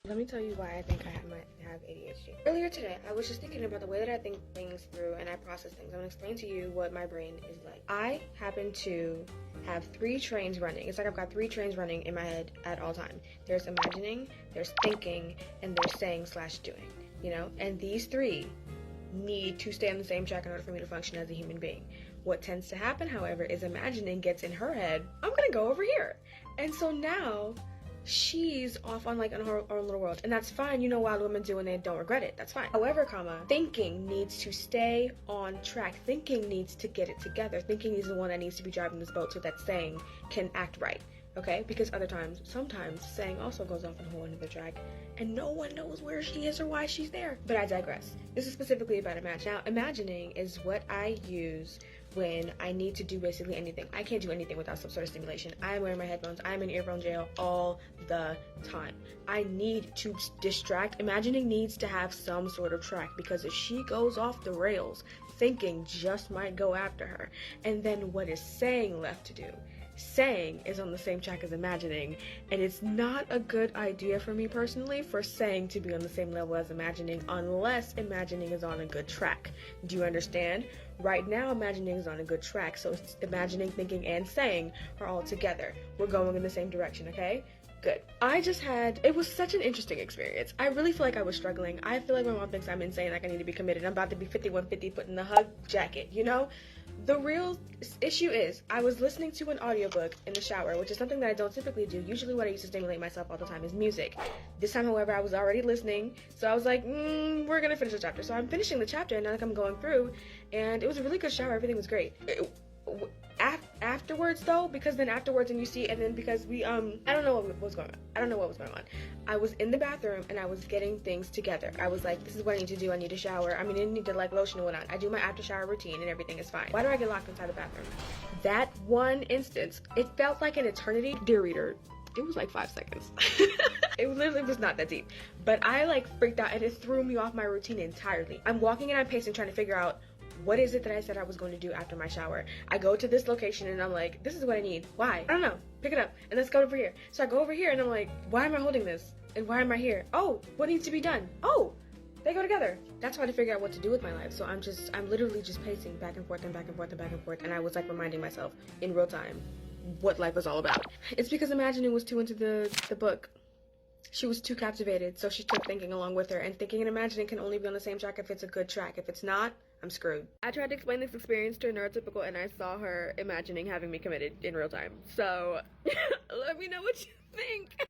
Let me tell you why I think I have ADHD. Earlier today, I was just thinking about the way that I think things through and I process things. I'm gonna explain to you what my brain is like. I happen to have 3 trains running. It's like I've got 3 trains running in my head at all times. There's imagining, there's thinking, and there's saying/doing, you know? And these 3 need to stay on the same track in order for me to function as a human being. What tends to happen, however, is imagining gets in her head, I'm gonna go over here. And so now, she's off on like in her own little world, and that's fine. You know, wild women do and they don't regret it. That's fine. However, thinking needs to stay on track. Thinking needs to get it together. Thinking is the one that needs to be driving this boat so that saying can act right. Okay? Because sometimes saying also goes off on a whole another track, and no one knows where she is or why she's there. But I digress. This is specifically about imagine. Now, imagining is what I use when I need to do basically anything. I can't do anything without some sort of stimulation. I'm wearing my headphones. I'm in earphone jail all the time. I need to distract. Imagining needs to have some sort of track, because if she goes off the rails, thinking just might go after her. And then what is saying left to do? Saying is on the same track as imagining, and it's not a good idea for me personally for saying to be on the same level as imagining unless imagining is on a good track. Do you understand? Right now, imagining is on a good track, so it's imagining, thinking, and saying are all together. We're going in the same direction, okay? Good. It was such an interesting experience. I really feel like I was struggling. I feel like my mom thinks I'm insane, like I need to be committed. I'm about to be 5150 putting the hug jacket, you know? The real issue is, I was listening to an audiobook in the shower, which is something that I don't typically do. Usually what I use to stimulate myself all the time is music. This time, however, I was already listening, so I was like, we're gonna finish the chapter. So I'm finishing the chapter, and now like I'm going through, and it was a really good shower. Everything was great. Afterwards though, because then afterwards and you see, and then because we I don't know what was going on. I was in the bathroom and I was getting things together. I was like, this is what I need to do. I need to shower. I mean, I need to like lotion and whatnot. I do my after shower routine and everything is fine. Why do I get locked inside the bathroom? That one instance, it felt like an eternity. Dear reader, it was like 5 seconds. It literally was not that deep, but I like freaked out and it threw me off my routine entirely. I'm walking and I'm pacing, trying to figure out, what is it that I said I was going to do after my shower? I go to this location and I'm like, this is what I need. Why? I don't know. Pick it up and let's go over here. So I go over here and I'm like, why am I holding this? And why am I here? Oh, what needs to be done? Oh, they go together. That's why I had to figure out what to do with my life. So I'm literally just pacing back and forth and back and forth and back and forth. And I was like reminding myself in real time what life was all about. It's because imagining was too into the book. She was too captivated, so she took thinking along with her, and thinking and imagining can only be on the same track if it's a good track. If it's not, I'm screwed. I tried to explain this experience to a neurotypical, and I saw her imagining having me committed in real time. So, let me know what you think.